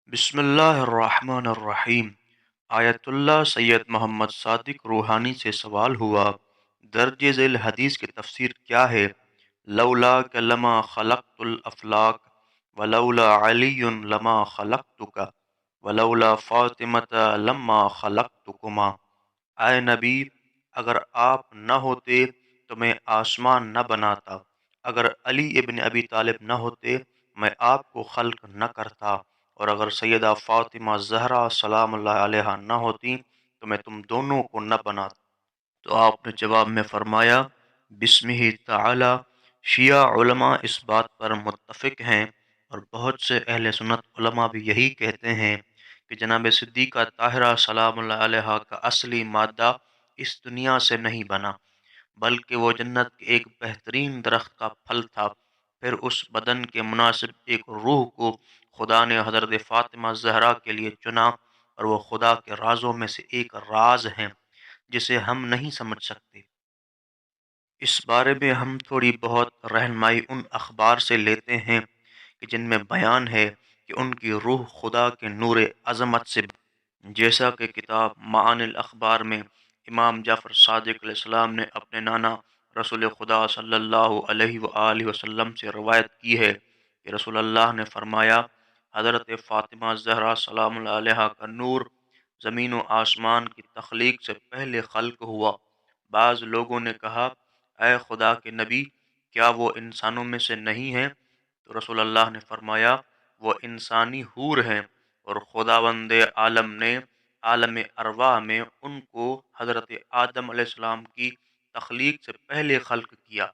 بسم اللہ الرحمن الرحیم۔ آیت اللہ سید محمد صادق روحانی سے سوال ہوا، درج ذیل حدیث کی تفسیر کیا ہے؟ لولا کہ لما خلقت الافلاق ولولا علی لما خلقتک ولولا فاطمۃ لما خلقتکما۔ اے نبی، اگر آپ نہ ہوتے تو میں آسمان نہ بناتا، اگر علی ابن ابی طالب نہ ہوتے میں آپ کو خلق نہ کرتا، اور اگر سیدہ فاطمہ زہرا سلام اللہ علیہا نہ ہوتی تو میں تم دونوں کو نہ بناتا۔ تو آپ نے جواب میں فرمایا بسمہ تعالی۔ شیعہ علماء اس بات پر متفق ہیں، اور بہت سے اہل سنت علماء بھی یہی کہتے ہیں کہ جناب صدیقہ طاہرہ سلام اللہ علیہا کا اصلی مادہ اس دنیا سے نہیں بنا، بلکہ وہ جنت کے ایک بہترین درخت کا پھل تھا۔ پھر اس بدن کے مناسب ایک روح کو خدا نے حضرت فاطمہ زہرا کے لیے چنا، اور وہ خدا کے رازوں میں سے ایک راز ہیں جسے ہم نہیں سمجھ سکتے۔ اس بارے میں ہم تھوڑی بہت رہنمائی ان اخبار سے لیتے ہیں کہ جن میں بیان ہے کہ ان کی روح خدا کے نور عظمت سے، جیسا کہ کتاب معانی الاخبار میں امام جعفر صادق علیہ السلام نے اپنے نانا رسول خدا صلی اللہ علیہ وآلہ وسلم سے روایت کی ہے کہ رسول اللہ نے فرمایا، حضرت فاطمہ زہرا سلام اللہ علیہا کا نور زمین و آسمان کی تخلیق سے پہلے خلق ہوا۔ بعض لوگوں نے کہا، اے خدا کے نبی، کیا وہ انسانوں میں سے نہیں ہیں؟ تو رسول اللہ نے فرمایا، وہ انسانی حور ہیں، اور خداوند عالم نے عالم ارواح میں ان کو حضرت آدم علیہ السلام کی تخلیق سے پہلے خلق کیا۔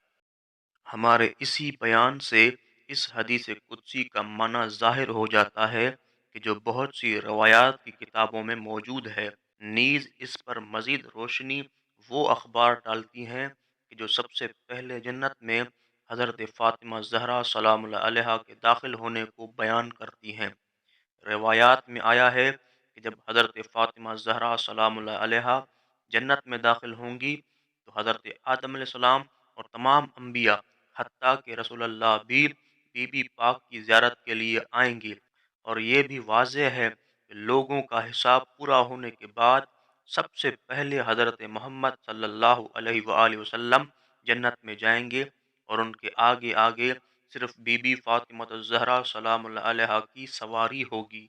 ہمارے اسی بیان سے اس حدیث قدسی کا معنی ظاہر ہو جاتا ہے کہ جو بہت سی روایات کی کتابوں میں موجود ہے۔ نیز اس پر مزید روشنی وہ اخبار ڈالتی ہیں کہ جو سب سے پہلے جنت میں حضرت فاطمہ زہرا سلام اللہ علیہا کے داخل ہونے کو بیان کرتی ہیں۔ روایات میں آیا ہے کہ جب حضرت فاطمہ زہرا سلام اللہ علیہا جنت میں داخل ہوں گی تو حضرت آدم علیہ السلام اور تمام انبیاء حتیٰ کہ رسول اللہ بھی بی بی پاک کی زیارت کے لیے آئیں گے، اور یہ بھی واضح ہے کہ لوگوں کا حساب پورا ہونے کے بعد سب سے پہلے حضرت محمد صلی اللہ علیہ وآلہ وسلم جنت میں جائیں گے، اور ان کے آگے آگے صرف بی بی فاطمہ الزہرا سلام اللہ علیہا کی سواری ہوگی۔